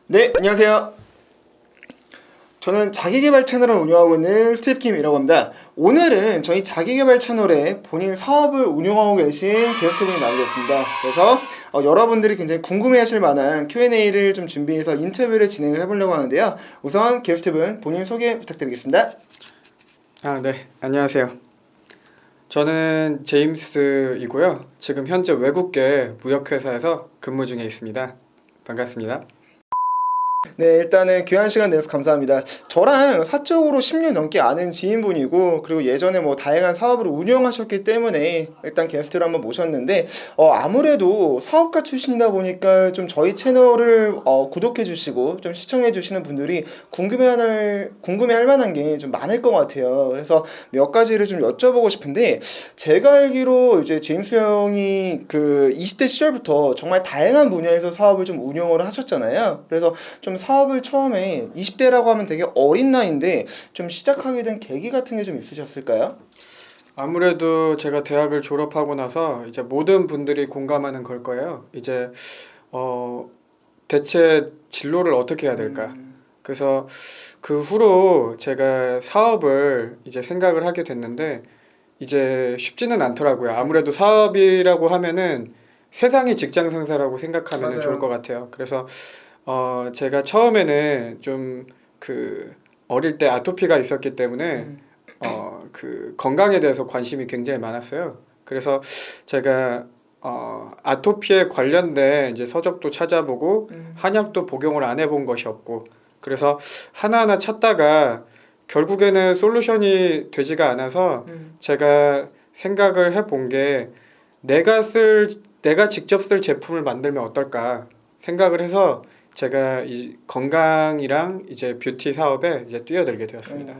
네, 안녕하세요. 저는 자기계발 채널을 운영하고 있는 스티브킴이라고 합니다. 오늘은 저희 자기계발 채널에 본인 사업을 운영하고 계신 게스트분이 나오셨습니다. 그래서 여러분들이 굉장히 궁금해하실 만한 Q&A를 좀 준비해서 인터뷰를 진행을 해보려고 하는데요. 우선 게스트분 본인 소개 부탁드리겠습니다. 네, 안녕하세요. 저는 제임스이고요. 지금 현재 외국계 무역회사에서 근무 중에 있습니다. 반갑습니다. 네, 일단은 귀한 시간 내서 감사합니다. 저랑 사적으로 10년 넘게 아는 지인분이고, 그리고 예전에 뭐 다양한 사업을 운영하셨기 때문에 일단 게스트로 한번 모셨는데, 아무래도 사업가 출신이다 보니까 좀 저희 채널을 구독해 주시고 좀 시청해 주시는 분들이 궁금해할 만한 게 좀 많을 것 같아요. 그래서 몇 가지를 좀 여쭤보고 싶은데, 제가 알기로 이제 제임스 형이 그 20대 시절부터 정말 다양한 분야에서 사업을 좀 운영을 하셨잖아요. 그래서 좀 사업을 처음에 20대라고 하면 되게 어린 나이인데 좀 시작하게 된 계기 같은 게 좀 있으셨을까요? 아무래도 제가 대학을 졸업하고 나서 이제 모든 분들이 공감하는 걸 거예요. 이제 대체 진로를 어떻게 해야 될까? 그래서 그 후로 제가 사업을 이제 생각을 하게 됐는데 이제 쉽지는 않더라고요. 아무래도 사업이라고 하면은 세상이 직장 상사라고 생각하면 맞아요. 좋을 것 같아요. 그래서 제가 처음에는 좀 그 어릴 때 아토피가 있었기 때문에 그 건강에 대해서 관심이 굉장히 많았어요. 그래서 제가 아토피에 관련된 이제 서적도 찾아보고 한약도 복용을 안 해본 것이 없고 그래서 하나하나 찾다가 결국에는 솔루션이 되지가 않아서 제가 생각을 해본 게 내가 직접 쓸 제품을 만들면 어떨까 생각을 해서 제가 이 건강이랑 이제 뷰티 사업에 이제 뛰어들게 되었습니다.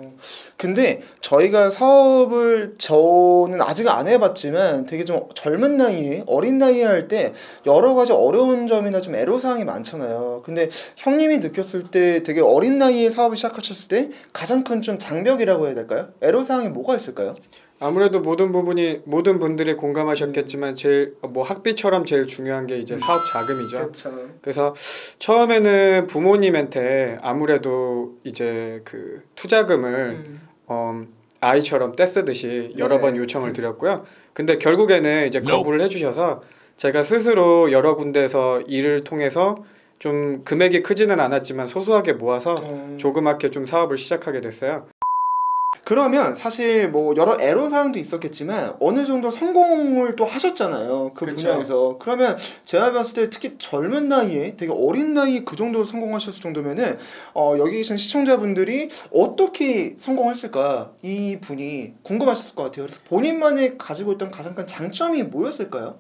근데 저희가 사업을 저는 아직 안 해봤지만 되게 좀 젊은 나이에 어린 나이에 할 때 여러 가지 어려운 점이나 좀 애로사항이 많잖아요. 근데 형님이 느꼈을 때 되게 어린 나이에 사업을 시작하셨을 때 가장 큰 좀 장벽이라고 해야 될까요? 애로사항이 뭐가 있을까요? 아무래도 모든 분들이 공감하셨겠지만 제일 뭐 학비처럼 제일 중요한 게 이제 사업 자금이죠. 그렇죠. 그래서 처음에는 부모님한테 아무래도 이제 그 투자금을 아이처럼 떼쓰듯이 여러 번 요청을 드렸고요. 근데 결국에는 이제 거부를 해주셔서 제가 스스로 여러 군데에서 일을 통해서 좀 금액이 크지는 않았지만 소소하게 모아서 조그맣게 좀 사업을 시작하게 됐어요. 그러면 사실 뭐 여러 애로사항도 있었겠지만 어느 정도 성공을 또 하셨잖아요. 그 그쵸. 분야에서. 그러면 제가 봤을 때 특히 젊은 나이에 되게 어린 나이에 그 정도 성공하셨을 정도면은 여기 계신 시청자분들이 어떻게 성공했을까 이 분이 궁금하셨을 것 같아요. 그래서 본인만의 가지고 있던 가장 큰 장점이 뭐였을까요?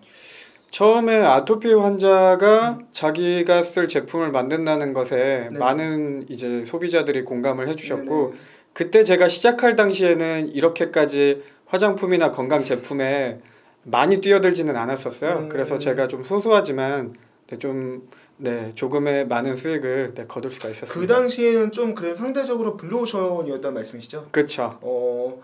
처음에 아토피 환자가 자기가 쓸 제품을 만든다는 것에 네. 많은 이제 소비자들이 공감을 해주셨고 네네. 그때 제가 시작할 당시에는 이렇게까지 화장품이나 건강 제품에 많이 뛰어들지는 않았었어요. 그래서 제가 좀 소소하지만 조금의 많은 수익을 거둘 수가 그 있었습니다. 당시에는 좀 그래 상대적으로 블루오션이었단 말씀이시죠? 그렇죠.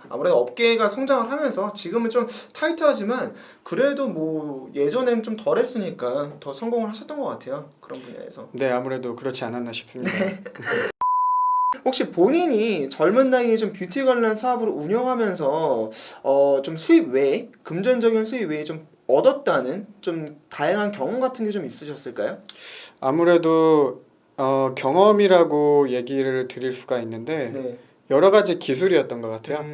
아무래도 업계가 성장을 하면서 지금은 좀 타이트하지만 그래도 뭐 예전엔 좀 덜했으니까 더 성공을 하셨던 것 같아요. 그런 분야에서. 네, 아무래도 그렇지 않았나 싶습니다. 혹시 본인이 젊은 나이에 좀 뷰티 관련 사업을 운영하면서 좀 수입 외에 금전적인 수입 외에 좀 얻었다는 좀 다양한 경험 같은 게 좀 있으셨을까요? 아무래도 경험이라고 얘기를 드릴 수가 있는데 네. 여러 가지 기술이었던 것 같아요.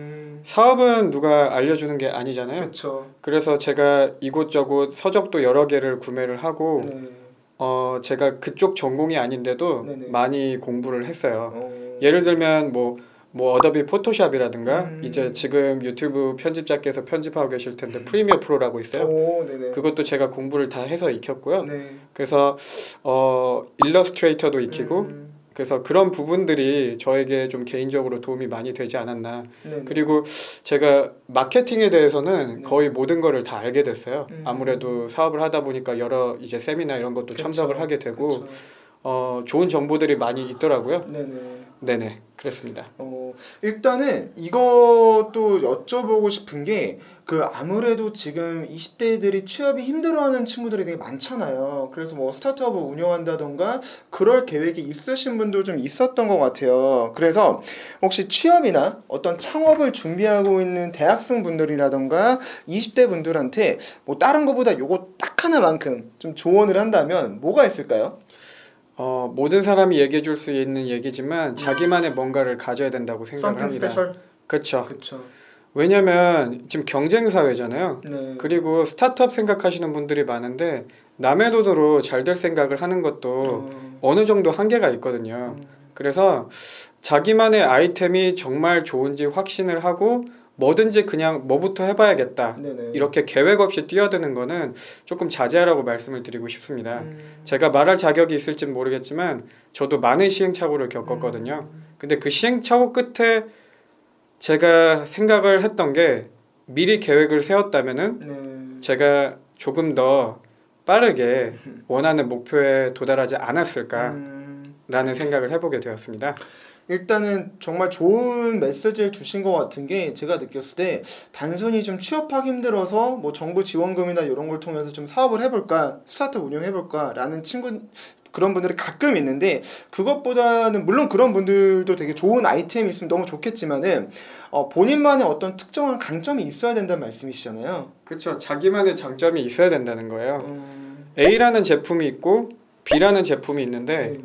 사업은 누가 알려주는 게 아니잖아요. 그렇죠. 그래서 제가 이곳저곳 서적도 여러 개를 구매를 하고 네. 제가 그쪽 전공이 아닌데도 네네. 많이 공부를 했어요. 어, 예를 들면 뭐 어도비 포토샵이라든가 음. 이제 지금 유튜브 편집자께서 편집하고 계실 텐데 프리미어 프로라고 있어요. 네네. 그것도 제가 공부를 다 해서 익혔고요. 네. 그래서 일러스트레이터도 익히고 그래서 그런 부분들이 저에게 좀 개인적으로 도움이 많이 되지 않았나. 네네. 그리고 제가 마케팅에 대해서는 네. 거의 모든 거를 다 알게 됐어요. 음. 아무래도 사업을 하다 보니까 여러 이제 세미나 이런 것도 그쵸. 참석을 하게 되고 그쵸. 좋은 정보들이 많이 있더라고요. 네네. 네네. 그랬습니다. 일단은 이것도 여쭤보고 싶은 게 그 아무래도 지금 20대들이 취업이 힘들어하는 친구들이 되게 많잖아요. 그래서 뭐 스타트업을 운영한다던가 그럴 계획이 있으신 분도 좀 있었던 것 같아요. 그래서 혹시 취업이나 어떤 창업을 준비하고 있는 대학생 분들이라던가 20대 분들한테 뭐 다른 것보다 요거 딱 하나만큼 좀 조언을 한다면 뭐가 있을까요? 모든 사람이 얘기해 줄 수 있는 얘기지만 자기만의 뭔가를 가져야 된다고 생각을 Something 합니다. special? 그렇죠. 그쵸. 왜냐면 지금 경쟁 사회잖아요. 네. 그리고 스타트업 생각하시는 분들이 많은데 남의 돈으로 잘 될 생각을 하는 것도 어느 정도 한계가 있거든요. 그래서 자기만의 아이템이 정말 좋은지 확신을 하고 뭐든지 그냥 뭐부터 해봐야겠다. 네네. 이렇게 계획 없이 뛰어드는 거는 조금 자제하라고 말씀을 드리고 싶습니다. 제가 말할 자격이 있을진 모르겠지만 저도 많은 시행착오를 겪었거든요. 근데 그 시행착오 끝에 제가 생각을 했던 게 미리 계획을 세웠다면은 네. 제가 조금 더 빠르게 원하는 목표에 도달하지 않았을까라는 생각을 해보게 되었습니다. 일단은 정말 좋은 메시지를 주신 것 같은 게 제가 느꼈을 때 단순히 좀 취업하기 힘들어서 뭐 정부 지원금이나 이런 걸 통해서 좀 사업을 해볼까 스타트업 운영해볼까라는 그런 분들이 가끔 있는데 그것보다는 물론 그런 분들도 되게 좋은 아이템이 있으면 너무 좋겠지만은 본인만의 어떤 특정한 강점이 있어야 된다는 말씀이시잖아요. 그렇죠. 자기만의 장점이 있어야 된다는 거예요. A라는 제품이 있고 B라는 제품이 있는데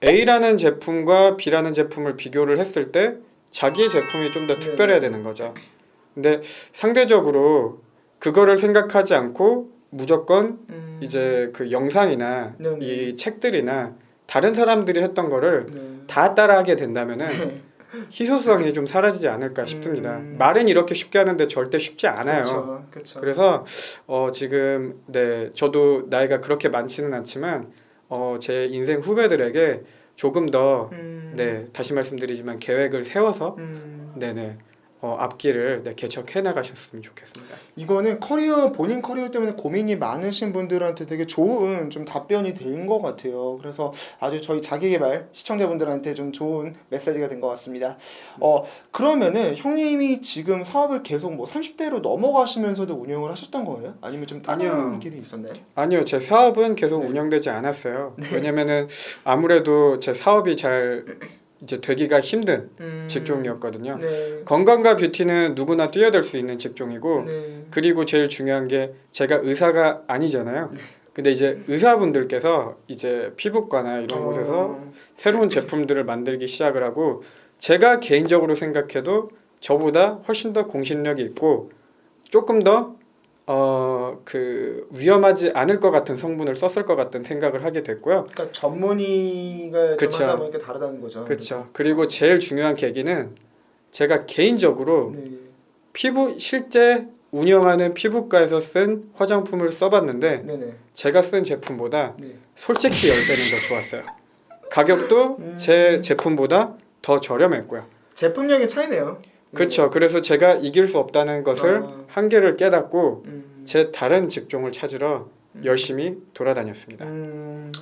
A라는 제품과 B라는 제품을 비교를 했을 때 자기의 제품이 좀 더 특별해야 되는 거죠. 근데 상대적으로 그거를 생각하지 않고 무조건 이제 그 영상이나 네네. 이 책들이나 다른 사람들이 했던 거를 네. 다 따라하게 된다면은 희소성이 좀 사라지지 않을까 싶습니다. 말은 이렇게 쉽게 하는데 절대 쉽지 않아요. 그쵸, 그쵸. 그래서 지금 네 저도 나이가 그렇게 많지는 않지만 제 인생 후배들에게 조금 더 네 다시 말씀드리지만 계획을 세워서 네네 앞길을 개척해 나가셨으면 좋겠습니다. 이거는 본인 커리어 때문에 고민이 많으신 분들한테 되게 좋은 좀 답변이 된 것 같아요. 그래서 아주 저희 자기계발 시청자분들한테 좀 좋은 메시지가 된 것 같습니다. 그러면은 형님이 지금 사업을 계속 뭐 30대로 넘어가시면서도 운영을 하셨던 거예요? 아니면 좀 다른 아니요. 길이 있었나요? 아니요, 제 사업은 계속 네. 운영되지 않았어요. 왜냐면은 아무래도 제 사업이 잘 이제 되기가 힘든 직종이었거든요. 네. 건강과 뷰티는 누구나 뛰어들 수 있는 직종이고 네. 그리고 제일 중요한 게 제가 의사가 아니잖아요. 근데 이제 의사분들께서 이제 피부과나 이런 곳에서 새로운 제품들을 만들기 시작을 하고 제가 개인적으로 생각해도 저보다 훨씬 더 공신력이 있고 조금 더 위험하지 않을 것 같은 성분을 썼을 것 같은 생각을 하게 됐고요. 그러니까 전문의가 그쵸. 좀 하다 보니까 다르다는 거죠. 그렇죠. 그리고 제일 중요한 계기는 제가 개인적으로 네. 실제 운영하는 피부과에서 쓴 화장품을 써봤는데 네네. 제가 쓴 제품보다 네. 솔직히 10배는 더 좋았어요. 가격도 제 제품보다 더 저렴했고요. 제품력의 차이네요. 그렇죠. 그래서 제가 이길 수 없다는 것을 한계를 깨닫고 제 다른 직종을 찾으러 열심히 돌아다녔습니다.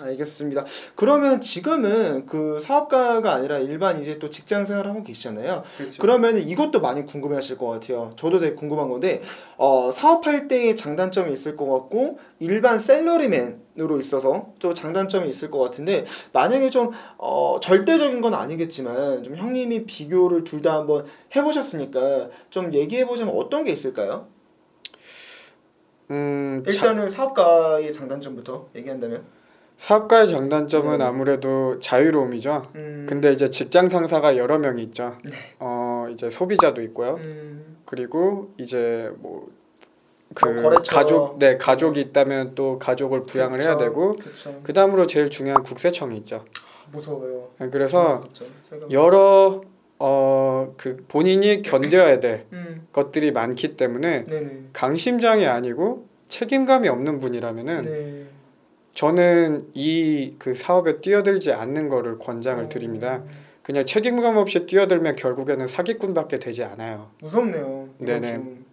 알겠습니다. 그러면 지금은 그 사업가가 아니라 일반 이제 또 직장 생활을 하고 계시잖아요. 그렇죠. 그러면 이것도 많이 궁금해하실 것 같아요. 저도 되게 궁금한 건데 사업할 때의 장단점이 있을 것 같고 일반 셀러리맨으로 있어서 또 장단점이 있을 것 같은데 만약에 좀 절대적인 건 아니겠지만 좀 형님이 비교를 둘 다 한번 해보셨으니까 좀 얘기해보자면 어떤 게 있을까요? 일단은 사업가의 장단점부터 얘기한다면 사업가의 장단점은 네. 아무래도 자유로움이죠. 근데 이제 직장 상사가 여러 명이 있죠. 네. 이제 소비자도 있고요. 그리고 이제 거래처. 가족이 있다면 또 가족을 부양을 해야 되고 그쵸. 그 다음으로 제일 중요한 국세청이 있죠. 무서워요. 그래서 무섭죠. 생각보다. 여러 본인이 견뎌야 될 것들이 많기 때문에 네네. 강심장이 아니고 책임감이 없는 분이라면은 네. 저는 그 사업에 뛰어들지 않는 거를 권장을 드립니다. 그냥 책임감 없이 뛰어들면 결국에는 사기꾼밖에 되지 않아요. 무섭네요. 이건 네네. 좀.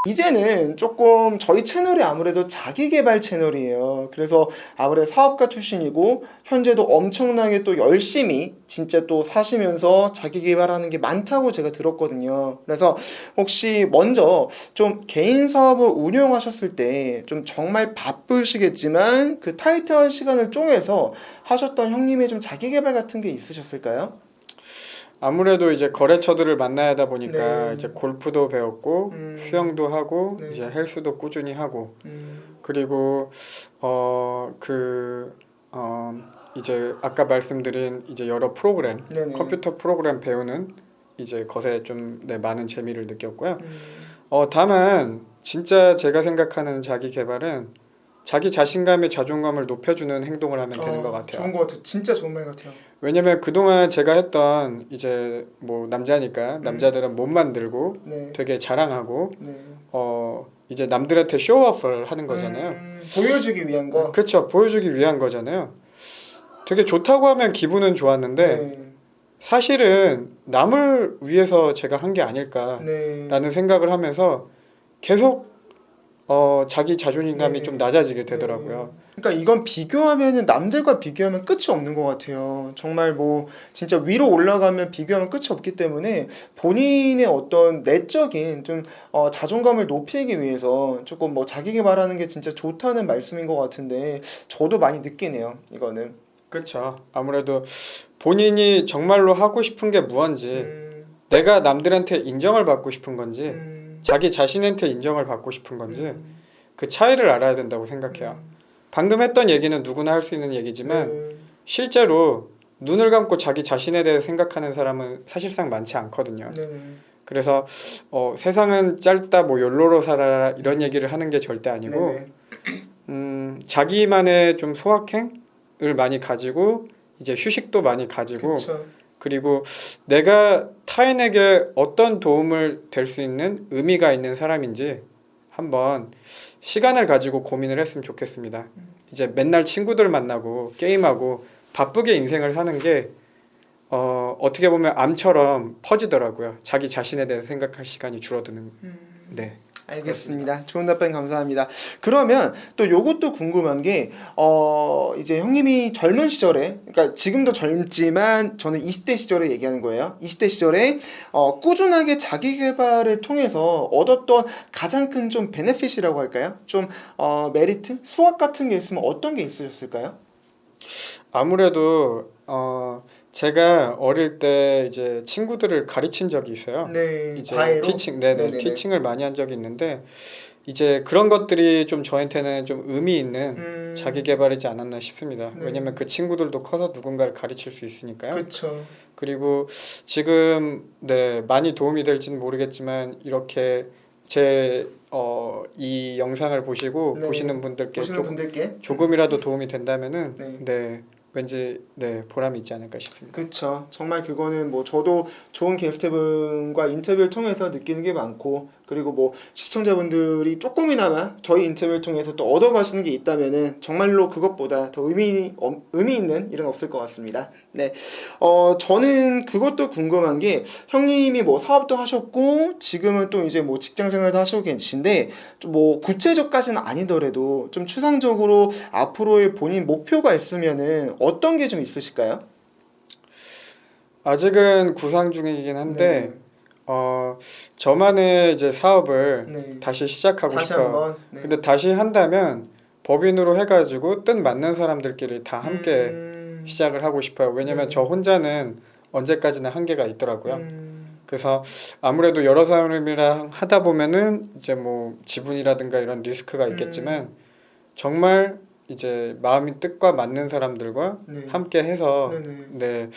이제는 조금 저희 채널이 아무래도 자기 개발 채널이에요. 그래서 아무래도 사업가 출신이고 현재도 엄청나게 또 열심히 진짜 또 사시면서 자기 개발하는 게 많다고 제가 들었거든요. 그래서 혹시 먼저 좀 개인 사업을 운영하셨을 때 좀 정말 바쁘시겠지만 그 타이트한 시간을 쪼개서 하셨던 형님의 좀 자기 개발 같은 게 있으셨을까요? 아무래도 이제 거래처들을 만나야 하다 보니까 네. 이제 골프도 배웠고 수영도 하고 네. 이제 헬스도 꾸준히 하고 음, 그리고 이제 아까 말씀드린 이제 여러 프로그램 네네. 컴퓨터 프로그램 배우는 이제 것에 좀 많은 재미를 느꼈고요. 음, 다만 진짜 제가 생각하는 자기 개발은 자기 자신감의 자존감을 높여주는 행동을 하면 되는 것 같아요. 좋은 것 같아요. 진짜 좋은 말 같아요. 왜냐면 그동안 제가 했던 이제 뭐 남자니까 남자들은 못 만들고 네. 되게 자랑하고 네. 이제 남들한테 쇼오프를 하는 거잖아요. 보여주기 위한 거. 그렇죠. 보여주기 위한 거잖아요. 되게 좋다고 하면 기분은 좋았는데 네. 사실은 남을 위해서 제가 한 게 아닐까라는 네. 생각을 하면서 계속 자기 자존감이 네. 좀 낮아지게 되더라고요. 그러니까 이건 비교하면은 남들과 비교하면 끝이 없는 것 같아요. 정말 뭐 진짜 위로 올라가면 비교하면 끝이 없기 때문에 본인의 어떤 내적인 좀 자존감을 높이기 위해서 조금 뭐 자기 개발하는 게 진짜 좋다는 말씀인 것 같은데 저도 많이 느끼네요. 이거는. 그렇죠. 아무래도 본인이 정말로 하고 싶은 게 무언지 음, 내가 남들한테 인정을 받고 싶은 건지 음, 자기 자신한테 인정을 받고 싶은 건지 음, 그 차이를 알아야 된다고 생각해요. 방금 했던 얘기는 누구나 할 수 있는 얘기지만 네. 실제로 눈을 감고 자기 자신에 대해 생각하는 사람은 사실상 많지 않거든요. 네. 그래서 세상은 짧다 뭐 욜로로 살아라 이런 얘기를 하는 게 절대 아니고 네네. 자기만의 좀 소확행을 많이 가지고 이제 휴식도 많이 가지고 그쵸. 그리고 내가 타인에게 어떤 도움을 될 수 있는 의미가 있는 사람인지 한번 시간을 가지고 고민을 했으면 좋겠습니다. 이제 맨날 친구들 만나고 게임하고 바쁘게 인생을 사는 게 어떻게 보면 암처럼 퍼지더라고요. 자기 자신에 대해서 생각할 시간이 줄어드는. 네. 알겠습니다. 좋은 답변 감사합니다. 그러면 또 요것도 궁금한 게 이제 형님이 젊은 시절에 그러니까 지금도 젊지만 저는 20대 시절에 얘기하는 거예요. 20대 시절에 꾸준하게 자기 개발을 통해서 얻었던 가장 큰 좀 베네핏이라고 할까요? 좀 메리트, 수확 같은 게 있으면 어떤 게 있으셨을까요? 아무래도 제가 어릴 때 이제 친구들을 가르친 적이 있어요. 네, 이제 과외로? 네네, 티칭을 많이 한 적이 있는데 이제 그런 것들이 좀 저한테는 좀 의미 있는 자기 개발이지 않았나 싶습니다. 네. 왜냐면 그 친구들도 커서 누군가를 가르칠 수 있으니까요. 그렇죠. 그리고 지금 많이 도움이 될지는 모르겠지만 이렇게 이 영상을 보시고 네. 보시는 분들께 보시는 분들께 조금이라도 도움이 된다면은 네. 왠지 보람이 있지 않을까 싶습니다. 그쵸. 정말 그거는 뭐 저도 좋은 게스트분과 인터뷰를 통해서 느끼는 게 많고 그리고 뭐 시청자분들이 조금이나마 저희 인터뷰를 통해서 또 얻어가시는 게 있다면은 정말로 그것보다 더 의미 있는 일은 없을 것 같습니다. 네. 저는 그것도 궁금한 게 형님이 뭐 사업도 하셨고 지금은 또 이제 뭐 직장 생활도 하시고 계신데 좀 뭐 구체적까지는 아니더라도 좀 추상적으로 앞으로의 본인 목표가 있으면은 어떤 게 좀 있으실까요? 아직은 구상 중이긴 한데 저만의 이제 사업을 네. 다시 시작하고 다시 싶어요. 한번. 네. 근데 다시 한다면 법인으로 해가지고 뜻 맞는 사람들끼리 다 함께 시작을 하고 싶어요. 왜냐면 네. 저 혼자는 언제까지나 한계가 있더라고요. 음, 그래서 아무래도 여러 사람이랑 하다 보면은 이제 뭐 지분이라든가 이런 리스크가 있겠지만 정말 이제 마음이 뜻과 맞는 사람들과 네. 함께 해서 네네.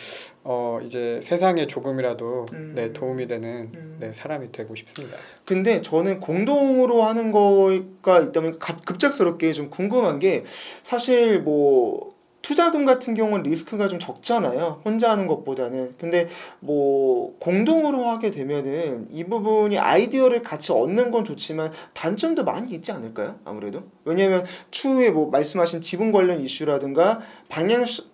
이제 세상에 조금이라도 도움이 음. 되는 사람이 되고 싶습니다. 근데 저는 공동으로 하는 거가 있다면 급작스럽게 좀 궁금한 게 사실 뭐 투자금 같은 경우는 리스크가 좀 적잖아요. 혼자 하는 것보다는. 근데 뭐 공동으로 하게 되면은 이 부분이 아이디어를 같이 얻는 건 좋지만 단점도 많이 있지 않을까요? 아무래도. 왜냐면 추후에 뭐 말씀하신 지분 관련 이슈라든가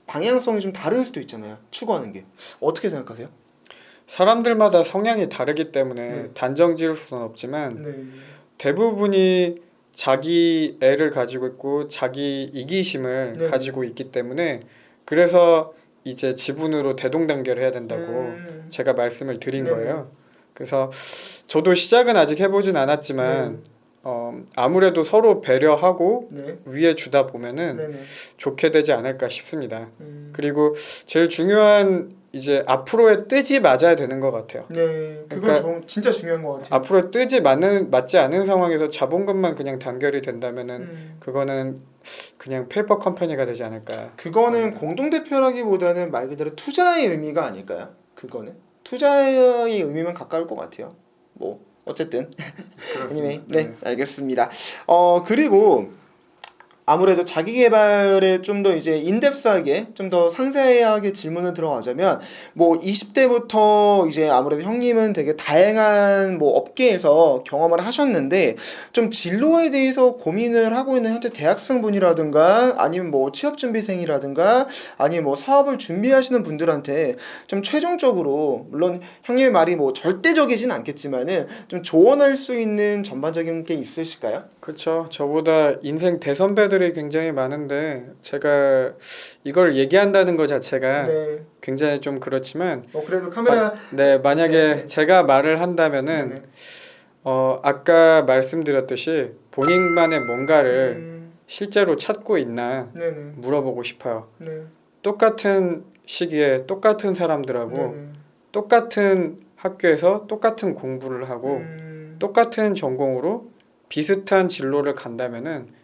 방향성이 좀 다를 수도 있잖아요. 추구하는 게. 어떻게 생각하세요? 사람들마다 성향이 다르기 때문에 네. 단정 지을 수는 없지만 네. 대부분이 자기 애를 가지고 있고 자기 이기심을 네. 가지고 있기 때문에 그래서 이제 지분으로 대동단결을 해야 된다고 제가 말씀을 드린 네네. 거예요. 그래서 저도 시작은 아직 해보진 않았지만 아무래도 서로 배려하고 네. 위에 주다 보면은 네네. 좋게 되지 않을까 싶습니다. 그리고 제일 중요한 이제 앞으로의 뜻이 맞아야 되는 것 같아요. 네, 그건 그러니까 진짜 중요한 것 같아요. 앞으로 뜻이 맞지 않은 상황에서 자본금만 그냥 단결이 된다면은 그거는 그냥 페이퍼 컴퍼니가 되지 않을까. 그거는 공동대표라기보다는 말 그대로 투자의 의미가 아닐까요? 그거는 투자의 의미만 가까울 것 같아요. 뭐 어쨌든 anyway, 네, 알겠습니다. 그리고 아무래도 자기 개발에 좀 더 이제 인덱스하게 좀 더 상세하게 질문을 들어가자면 뭐 20대부터 이제 아무래도 형님은 되게 다양한 뭐 업계에서 경험을 하셨는데 좀 진로에 대해서 고민을 하고 있는 현재 대학생분이라든가 아니면 뭐 취업준비생이라든가 아니면 뭐 사업을 준비하시는 분들한테 좀 최종적으로 물론 형님의 말이 뭐 절대적이진 않겠지만은 좀 조언할 수 있는 전반적인 게 있으실까요? 그렇죠. 저보다 인생 대선배들이 굉장히 많은데 제가 이걸 얘기한다는 것 자체가 네. 굉장히 좀 그렇지만 그래도 카메라 네, 만약에 네. 제가 말을 한다면은 네네. 아까 말씀드렸듯이 본인만의 뭔가를 실제로 찾고 있나 네네. 물어보고 싶어요. 네. 똑같은 시기에 똑같은 사람들하고 네네. 똑같은 학교에서 똑같은 공부를 하고 똑같은 전공으로 비슷한 진로를 간다면은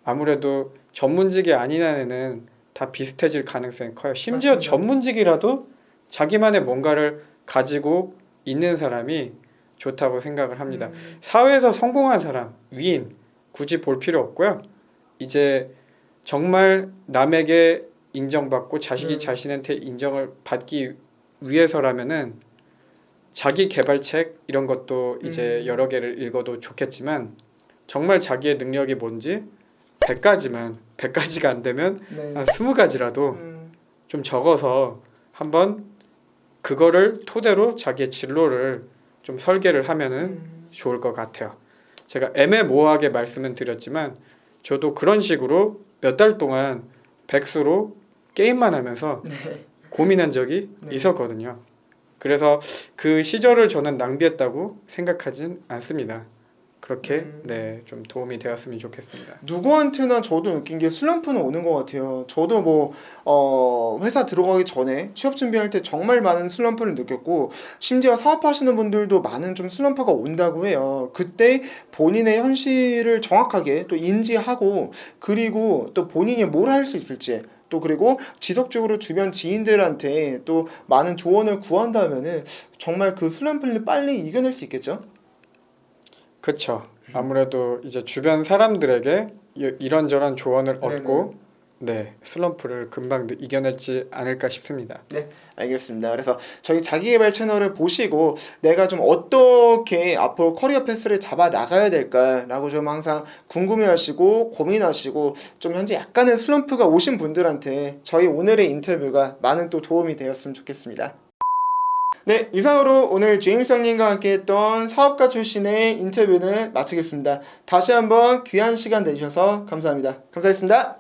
아무래도 전문직이 아닌 한에는 다 비슷해질 가능성이 커요. 심지어 맞습니다. 전문직이라도 자기만의 뭔가를 가지고 있는 사람이 좋다고 생각을 합니다. 사회에서 성공한 사람, 위인 굳이 볼 필요 없고요. 이제 정말 남에게 인정받고 자식이 자신한테 인정을 받기 위해서라면은 자기 개발책 이런 것도 이제 여러 개를 읽어도 좋겠지만 정말 자기의 능력이 뭔지 100가지가 안 되면 네. 한 20가지라도 좀 적어서 한번 그거를 토대로 자기의 진로를 좀 설계를 하면은 좋을 것 같아요. 제가 애매모호하게 말씀은 드렸지만 저도 그런 식으로 몇 달 동안 백수로 게임만 하면서 네. 고민한 적이 있었거든요. 그래서 그 시절을 저는 낭비했다고 생각하진 않습니다. 그렇게 네, 좀 도움이 되었으면 좋겠습니다. 누구한테나 저도 느낀 게 슬럼프는 오는 것 같아요. 저도 뭐 회사 들어가기 전에 취업 준비할 때 정말 많은 슬럼프를 느꼈고 심지어 사업하시는 분들도 많은 좀 슬럼프가 온다고 해요. 그때 본인의 현실을 정확하게 또 인지하고 그리고 또 본인이 뭘 할 수 있을지 또 그리고 지속적으로 주변 지인들한테 또 많은 조언을 구한다면은 정말 그 슬럼프를 빨리 이겨낼 수 있겠죠? 그렇죠. 아무래도 이제 주변 사람들에게 이런저런 조언을 얻고 네, 슬럼프를 금방 이겨냈지 않을까 싶습니다. 네, 알겠습니다. 그래서 저희 자기계발 채널을 보시고 내가 좀 어떻게 앞으로 커리어 패스를 잡아 나가야 될까라고 좀 항상 궁금해하시고 고민하시고 좀 현재 약간의 슬럼프가 오신 분들한테 저희 오늘의 인터뷰가 많은 또 도움이 되었으면 좋겠습니다. 네, 이상으로 오늘 제임스 형님과 함께 했던 사업가 출신의 인터뷰는 마치겠습니다. 다시 한번 귀한 시간 내주셔서 감사합니다. 감사했습니다.